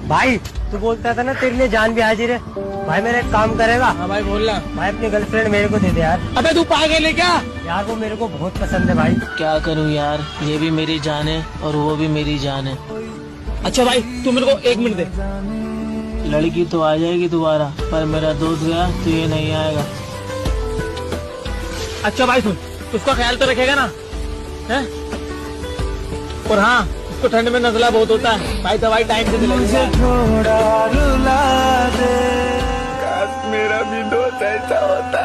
भाई तू बोलता था ना तेरे लिए जान भी हाजिर है। भाई मेरा एक काम करेगा? हाँ भाई बोलना। भाई अपनी गर्लफ्रेंड मेरे को दे दे यार। अबे तू पागल है क्या? यार वो मेरे को बहुत पसंद है भाई। क्या करूं यार, ये भी मेरी जान है और वो भी मेरी जान है। अच्छा भाई तू मेरे को 1 मिनट दे। लड़की तो आ जाएगी दोबारा, पर मेरा दोस्त गया तो ये नहीं आएगा। अच्छा भाई सुन, उसका ख्याल तो रखेगा ना? है? और हाँ, उसको ठंड में नजला बहुत होता है भाई, दवाई टाइम से दिलाई। थोड़ा रुला दे, काश मेरा भी दोस्त ऐसा होता।